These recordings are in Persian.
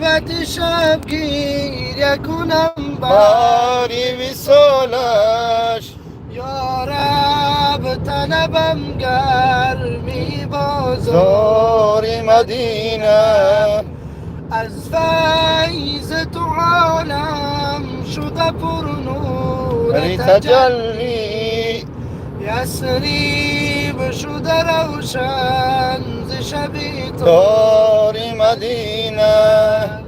صحبت شبگیر یکنم باری وصالش یا رب طلبم گرمی بازار زار مدینه از فیض تو عالم شده پر نور تجلی یسریب شده روشن ز شب دار مدینه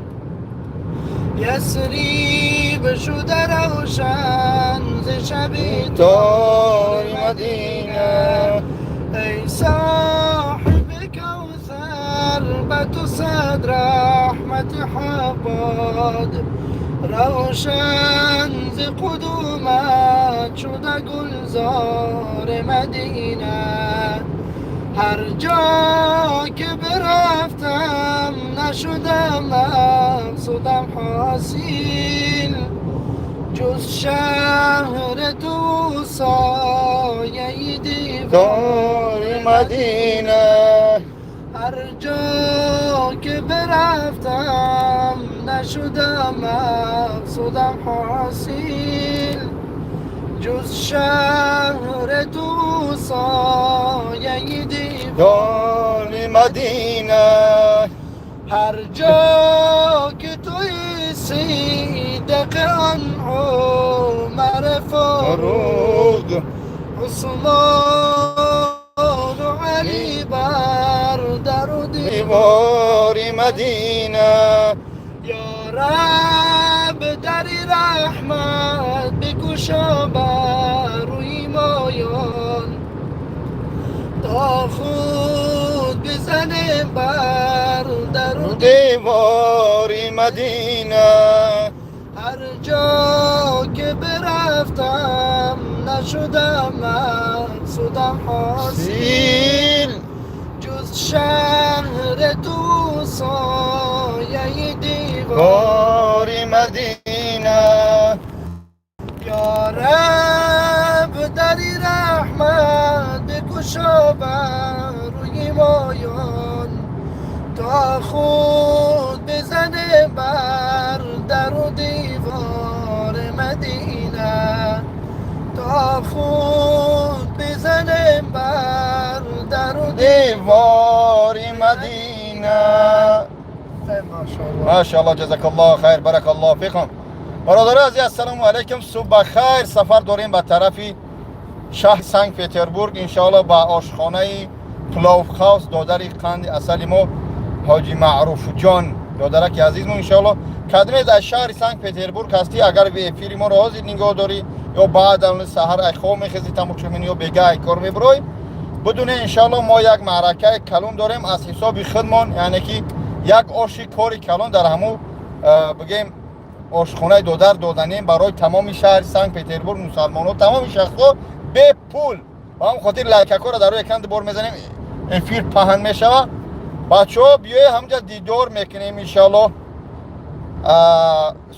یسریب شده روشن ز شب دار مدینه ای صاحب کوثر به تو صد رحمت حق باد روشن ز قدومت شده گلزار مدینه هر جا که برفتم نشدم مقصودم حاصل جز شهر تو سایه دار مدینه هر جا که برفتم نشدم مقصودم حاصل جز شهر تو سایه دار مدینه هر جا که توی صدق آن عمر فاروق عثمان و علی بر در و دیوار مدینه یا رب دری رحمت بگشا بر روی مایان تا خود بزنه بر در و دیوار مدینه هر جا که برفتم نشدم مقصودم حاصل جز شهر تو سایه دیوار مدینه یا رب دری رحمت بگشا بر روی مایان تا خود بزنه بر در و دیوار مدینه تا خود بزنه بر در و دیوار مدینه ماشاءالله جزاک الله خیر بارک الله فیکم برادر عزیز السلام علیکم صبح خیر سفر داریم به طرف شهر سنت پترزبورگ انشاءالله با آشخانه پلاو خاص دادر قند اصلی ما حاجی معروف جان دادرک عزیزمون انشاءالله کدمید از شهر سنت پترزبورگ هستی اگر وی افیری ما رو حاضر نگاه داری یا بعد از سحر ای خواب میخیزی تماشا می‌کنی یا بگاه ای کار میبروی بدون انشاءالله ما یک معرکه کلون داریم از حساب خودمان یعنی که یک آشی کاری کلون در همو بگیم آشخانه دادر دادنیم برای تمام شهر سنت پترزبورگ مسلمان‌ها تمام شخصا به پول و هم خاطر لایک‌ها رو در روی اکانت بار میزنیم این فیلم پهن میشوه بچه‌ها بیای همجا دیدار میکنیم انشاءالله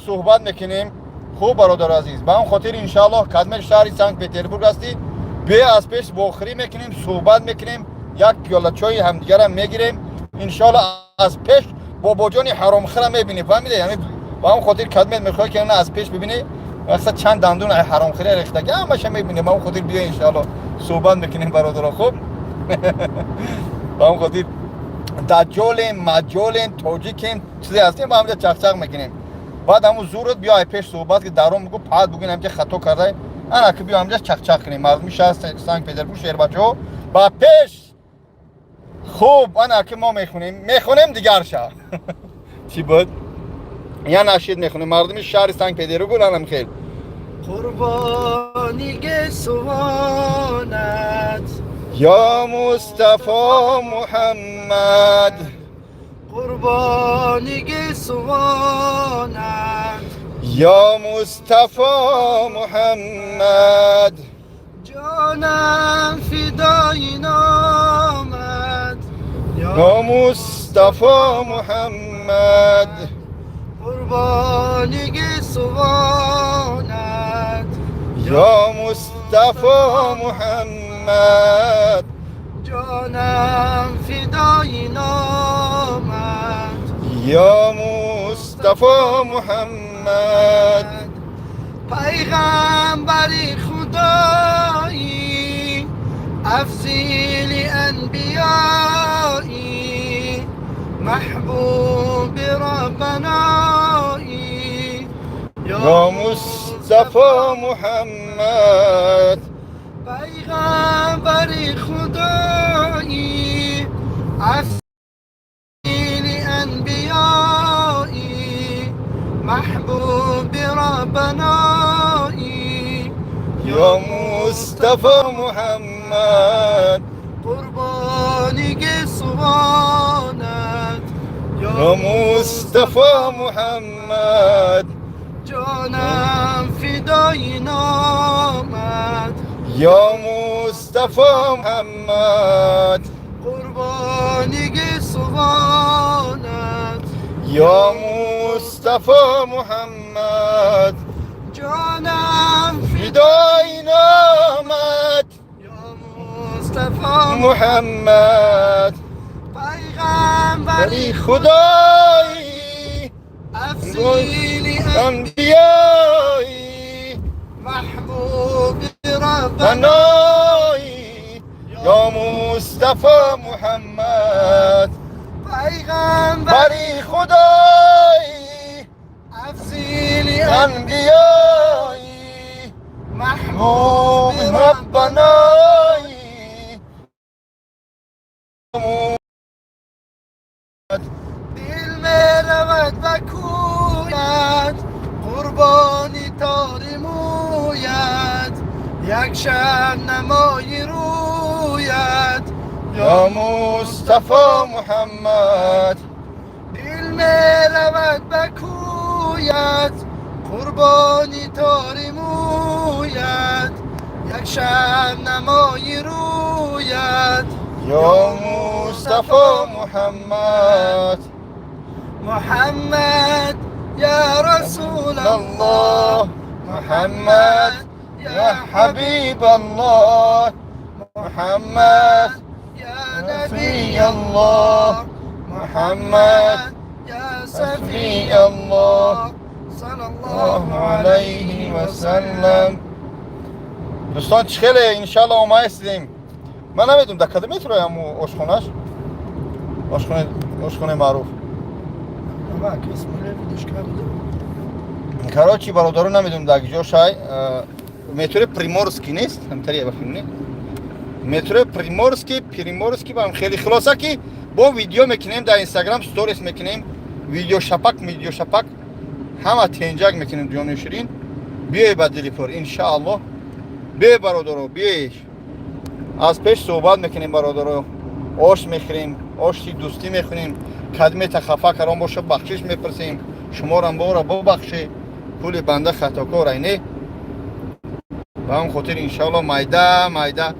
صحبت میکنیم خوب برادر عزیز با هم خاطر انشاءالله کدمه شهر سنت پترزبورگ هستی بیای از پیش باخری میکنیم صحبت میکنیم یک پیاله چای همدیگر هم میگیریم انشاءالله از پیش بابا جان حرام خرم میبینی فهمیده یعنی با هم خاطر کدمه میخوای که نه از پیش ببینی مثلا چند دندون حرام خری ریختگی همش میبینی با هم خاطر بیای انشاءالله صحبت میکنیم برادر خوب با هم خاطر دجالیم مجالیم تاجیکیم چیزی هستیم با همجا چخچخ میکنیم بعد همون زورت بیا پیش صحبت که درام بگو پاد بگین همجا خطا کرده انا که بیا همجا چخچخ کنیم مردم شهر سنت پترزبورگ شهر بچه‌ها با پیش خوب انا که ما میخونیم دیگر شهر چی بود یا نشید میخونیم مردم شهر سنت پترزبورگ هم خیلی قربانی گسوانت یا مصطفی محمد قربانی گسوانت یا مصطفی محمد جانم فدای نامت یا مصطفی محمد قربانی گسوانت یا مصطفی محمد جانم فدای نامت یا مصطفی مصطفى محمد پیغمبری خدایی افضل انبیایی محبوب ربنایی یا مصطفى محمد پیغمبری خدایی افضل انبیایی محبوب ربنایی یا مصطفى محمد قربانی سبانت یا مصطفى محمد جانم فدای نامت یا مصطفى محمد قربانی سبانت یا مصطفى محمد جانم فدای نامت یا مصطفی محمد پیغمبری خدایی افضل انبیایی محبوب ربنا بنایی یا مصطفى محمد پیغمبر بری خدایی افضل انبیایی محبوب محبوب ربنا ربنایی دل مرود و کوید قربانی تار موید یک شب نمای روید یا مصطفى محمد دل مرود و کوید قربانی تار موید یک شب نمای روید یا مصطفى محمد محمد یا رسول الله الله محمد يا حبيب الله محمد یا نبی نبي الله محمد یا صفي صفی الله صلی الله عليه وسلم. دوستان چخیله انشالله اومای هستیم. من نمیدونم در کدام مترو همو آشخونهش آشخونه معروف کراچی برادرو نمیدونم در کجا شای مترو پریمورسکی نیست همتری بخونی مترو پریمورسکی با هم خیلی خلاصه که با ویدیو میکنیم در اینستاگرام ستوریز میکنیم ویدیو شپک همه تنجاک میکنیم جان شیرین بیای با دلیپور انشاءالله بیای برادرو بیای از پیش صحبت میکنیم برادرو آش میخوریم آشتی دوستی میخوریم کدمه تخفا کرام باشه بخشش میپرسیم شما را بارا ببخشی پول بنده خطاکار اینه به هم خاطر انشاءالله مایده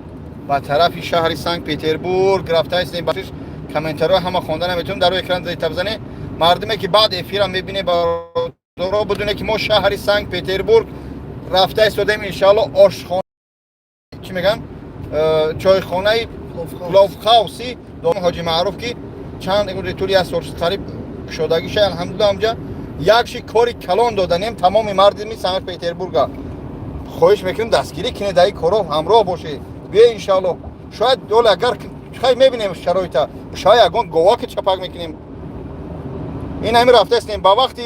به طرف شهر سنت پتربورگ رفته هستیم بخشش کامنترها همه خوانده نمیتونم در روی اکران زیتا بزنه مردمی که بعد افیر هم میبینه برادرها بدونه که ما شهر سنت پتربورگ رفته استادیم انشاءالله آشخانه چی میگم چایخانه لافخاوسی دوم حاجی معروف که چند ریتوری از سورس قریب شدگی شه الحمدلله همجا یکشی کاری کلان دادنیم تمام مردمی سنت پتربورگ خواهش میکنیم دستگیری کنه در این کارا همراه باشه بیا انشاءالله شاید دول اگر خیلی میبینیم شرایط شاید اگون گواه که چپک میکنیم این همین رفته هستیم با وقتی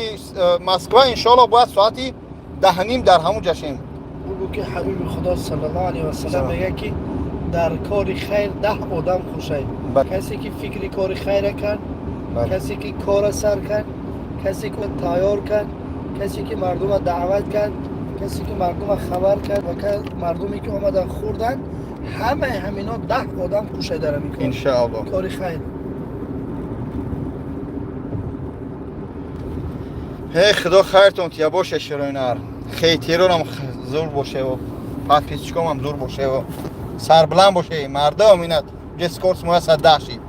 مسکو انشاءالله باید ساعتی 10:30 در همون جشیم بگو که حبیب خدا صلی الله علیه و سلم میگه که در کار خیر 10 آدم خوشه کسی که فکری کار خیر کرد کسی که کار سر کرد کسی که تیار کرد کسی که مردم دعوت کرد کسی که مردم خبر کرد و مردمی که آمدن خوردن همه همینا 10 آدم خوشه داره میکنه انشاءالله کار خیر هی خدا خیرتون تیا باشه شیرینار خیتیرون هم زور باشه و پات پیچکم هم زور باشه و سر بلند باشه مردم اینت جسکورس مویا صداشی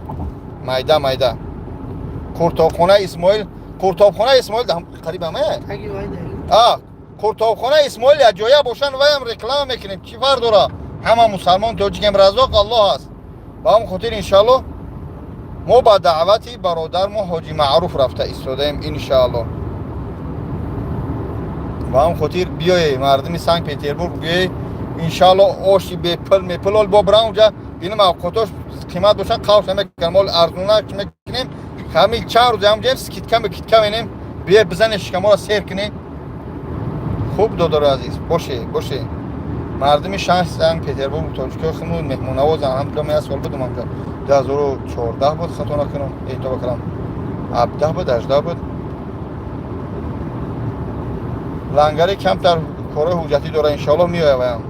مایده کورتابخانه اسماعیل ده قریب همه اگه وایده کورتابخانه اسماعیل یا جایه باشن و هم رکلام میکنیم چی فرق داره همه مسلمان توجیکم رزاق الله هست با هم خاطر انشالله ما با دعوتی برادر ما حاجی معروف رفته ایستادیم انشالله و هم خاطر بیای مردم سنت پترزبورگ بیای انشالله آشی به پل میپلال با برام اونجا ببینم اوقاتش قیمت باشه قاوش میکنم مال ارزونه میکنیم همین چند روز هم جنس کیت کم اینیم بیای بزنش شما را سیر کنیم خوب دادر عزیز باشه مردم شهر سنت پترزبورگ تاجیکا خمون مهمون نواز هم دو از سال بودم اونجا 2014 بود خطا نکنم ایتا بکنم 17 بود 18 بود لنگری کم در کار حجتی داره انشالله میایم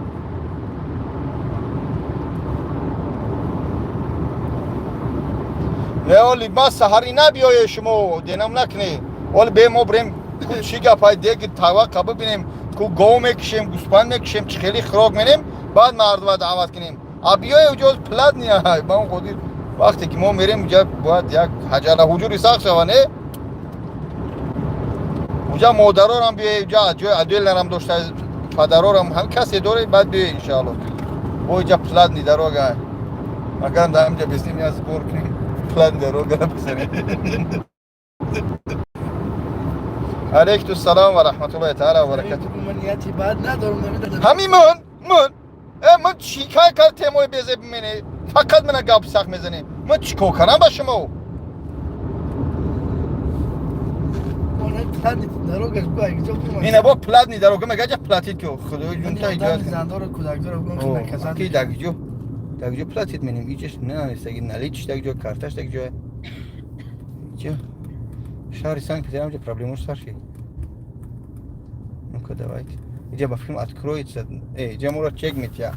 نه ولی ما سحری نبیای شما دینم نکنی ولی به ما بریم چی گپای دیگه توقع ببینیم کو گاو میکشیم گوسفند میکشیم چه خیلی خوراک می‌نیم بعد مردم دعوت کنیم ابیای اجاز پلات نیای با اون خودی وقتی که ما میریم اونجا باید یک حجر حجوری ساخت شونه اونجا مادرها هم بیای اونجا جای عدل هم داشته پدرها هم کسی داره بعد بیای انشالله اونجا پلات نی دروگه مگر دامجا بسیم یا سپور کنیم پلات دروگه بسنه علیکم السلام و رحمت الله تعالی و برکاته من نیتی بعد ندارم نمیدونم همین من چیکار کردم موی بیزه بمینه فقط من گپ ساخت میزنی من چیکار کنم با شما اینه با پلات نی دروگه مگه جا پلاتید که خدای جون تا ایجاد زندار کودک داره بگم که کسان کی دگجو پلاتید منیم ایچش نه استگی نلیچ دگجو کارتاش دگجو چه شهر سنت پترزبورگ پروبلمش سر شد نکته وایت اینجا با فیلم اتکرویت زد اینجا مورا چک میتیا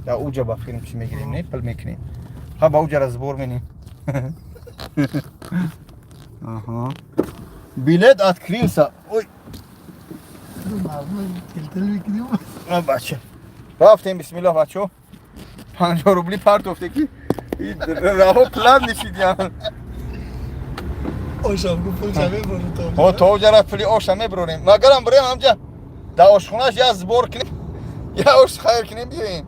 دا اوجا با فیلم چی میگیریم نه پل میکنیم ها با اوجا رزبور منیم آها بیلت اتکریوسا اوی تلتل میکنیم بچه رفتیم بسم الله بچه 50 روبلی پرت افته کی راهو پلان نشیدیم آشام کو پول شامه برو تو اوجا را پلی آشامه برونیم مگرم بریم همجا دا آشخونهش یا زبور کنیم یا آش خیر کنیم بیاییم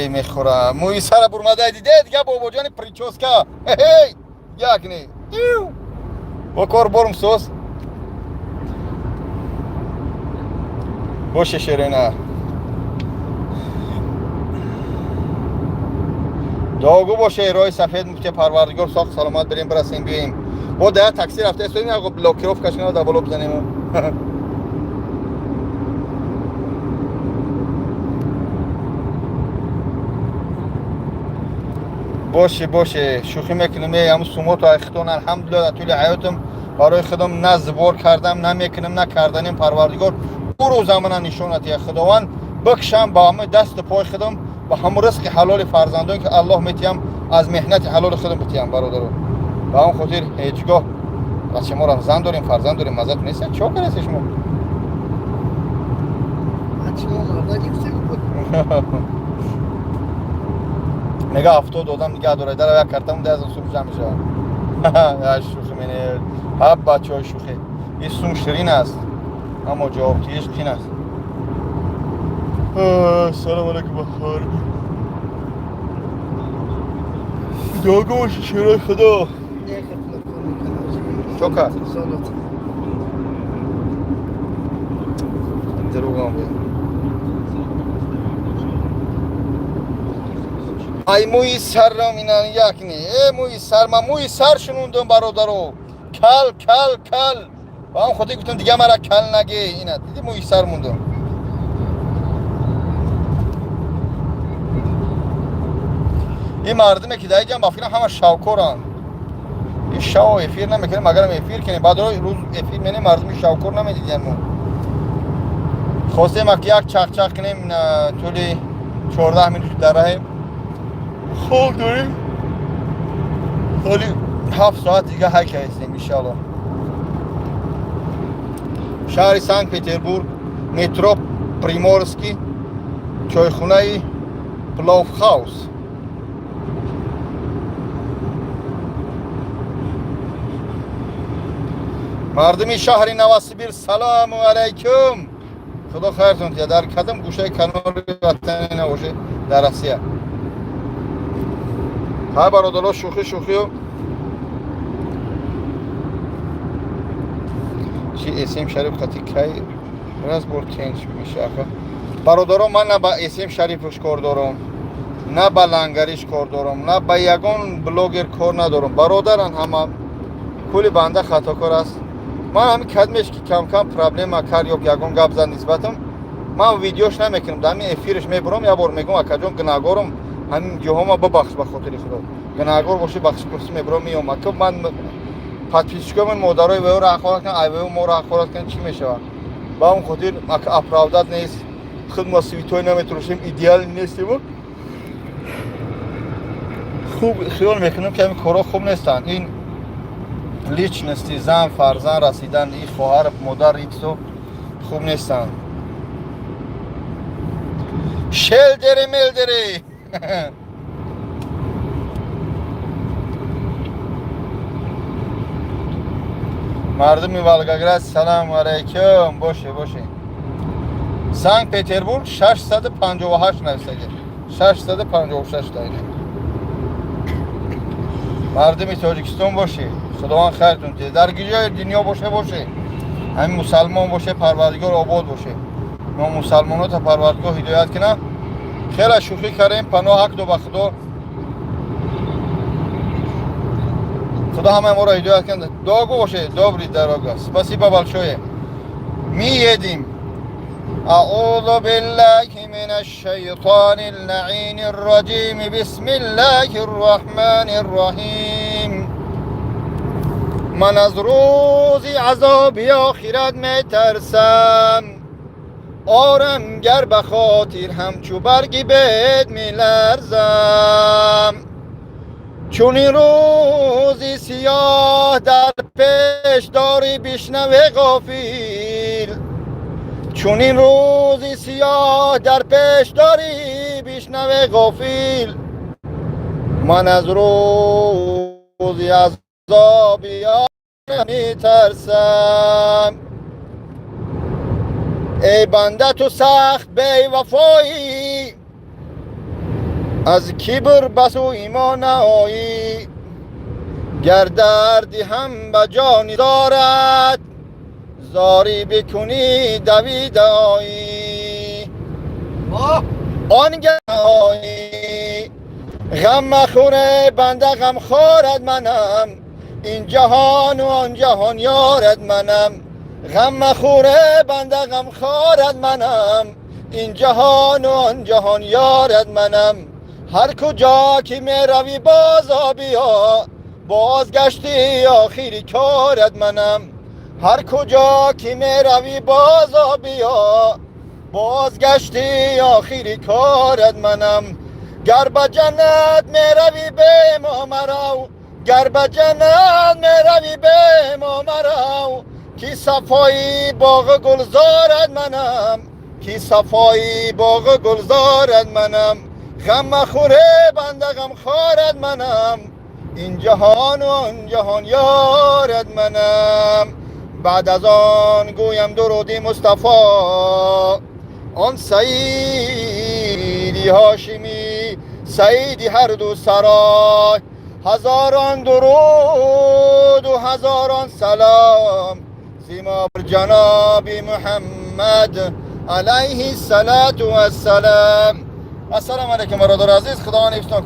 میخوره موی سر برمده دیده دیگه بابا جان پریچوسکا هی یک نی بکار برم سوس باشه شیرینه داغو باشه رای سفید مفتی پروردگار ساخت سلامت بریم برسیم بیاییم با ده تاکسی رفته استودیم یا بلوکیروف کشنه دا بالا بزنیم باشه شوخی میکنم همون سوموت و اختون الحمدلله طول حیاتم برای خودم نه زبور کردم نمیکنم نه کردنیم پروردگار برو زمان نشونتی خداوند بکشم با همه دست پای خودم با هم رزق حلال فرزندان که الله میتیم از مهنت حلال خودم بتیم برادرو با اون خاطر هیچگاه بچه ما زن داریم فرزند داریم مزد نیست چه کنید شما بچه ما مردا نیستیم نگاه 70 دادم نگاه داره در یک کارتم ده از سوم جمع میشه یا شوخی منه ها بچه‌های شوخی این سوم شیرین است اما جواب تیش کین است سلام علیکم بخیر داغو باشه شیرای خدا چوکا دروغم بید ای موی سر را مینان یک نی موی سر من موی سر شنوندم برادرو کل و هم خودی گفتم دیگه مرا کل نگه اینه دیدی موی سر موندم این مردمه که دایی جان با فیلم همه شاوکورن این شاو افیر نمیکنه مگرم افیر کنه بعد روز افیر منه مردم شاوکور نمیدیدن مون خواسته مکی یک چق کنیم طولی 14 منوت در راه خوب داریم ولی 7 ساعت دیگه حک هستیم انشالله شهر سنت پترزبورگ مترو پریمورسکی چایخونه پلاف هاوس مردمی شهر نوسیبیر سلام علیکم خدا خیرتون دیده در کدام گوشه کنار وطن نباشه در آسیا ها برادرها شوخی چی اسم شریف خطی کی راست بر چنج میشه آخه برادرم من نه با اسم شریفش کار دارم نه با لنگریش کار دارم نه با یگان بلاگر کار ندارم برادران همه کلی بنده خطاکار است من همین کدمش که کم کم پرابلم کار یا یگان گپ زد نسبتم من ویدیوش نمیکنم در همین افیرش میبرم یا بار میگم اکجان گناهگارم همین جهما ببخش به خاطر خدا گناهگار باشه بخش کرسی میبرم میام که من پاتیشکو من مادرای و را اخوات کن ایو ما را اخوات کن چی میشه با اون خاطر اپراودات نیست خود ما سویتوی نمیتونیم ایدئال نیستیم خوب خیال میکنم که این کارا خوب نیستن این لیچ نستی زن فرزند رسیدن این خواهر مادر ایکسو خوب نیستن شل دری مل دری مردم ولگاگراد سلام علیکم باشه سنت پتربورگ 658 نوشته 656 تا اینه مردم تاجیکستان باشه خداوند خیرتون ده در گیجای دنیا باشه همین مسلمان باشه پروردگار آباد باشه ما مسلمانات پروردگار هدایت کنه خیلی شوخی کردیم پناه حق دو به خدا همه ما را هدایت کنه داغو باشه دابری دراگا спасибо большое مییدیم اعوذ بالله من الشیطان اللعین الرجیم بسم الله الرحمن الرحیم من از روز عذاب آخرت میترسم آرم گر بخاطر همچو برگی بید میلرزم چون این روزی سیاه در پیش داری بشنوه غافل چون این روزی سیاه در پیش داری بشنوه غافل من از روزی عذابی می ترسم ای بنده تو سخت بی وفایی از کبر بس و ایمان نهایی گر دردی هم به جانی دارد زاری بکنی دوید آیی آنگه آیی غم مخوره بنده غم خورد منم این جهان و آن جهان یارد منم غم مخوره بنده غم خورد منم این جهان و آن جهان یارد منم هر کجا که می روی بازا بیا بازگشتی آخری کارد منم هر کجا که می روی بازا بیا بازگشتی آخری کارد منم گر به جنت می روی به ما مرو گر به جنت می روی به ما مرو کی صفایی باغ گلزارد منم کی صفایی باغ گلزارد منم غم مخوره بنده غم خورد منم این جهان و آن جهان یارد منم بعد از آن گویم درودی مصطفی آن سیدی هاشمی سیدی هر دو سرای هزاران درود و هزاران سلام زیما بر جناب محمد علیه الصلاة و السلام السلام علیکم برادر عزیز خدا حفظتون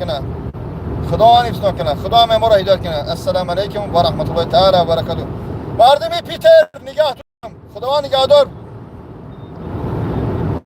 کنه خدا همه ما را هدایت کنه السلام علیکم و رحمت الله تعالی و برکاته مردم پیتر نگهتون خدا نگهدار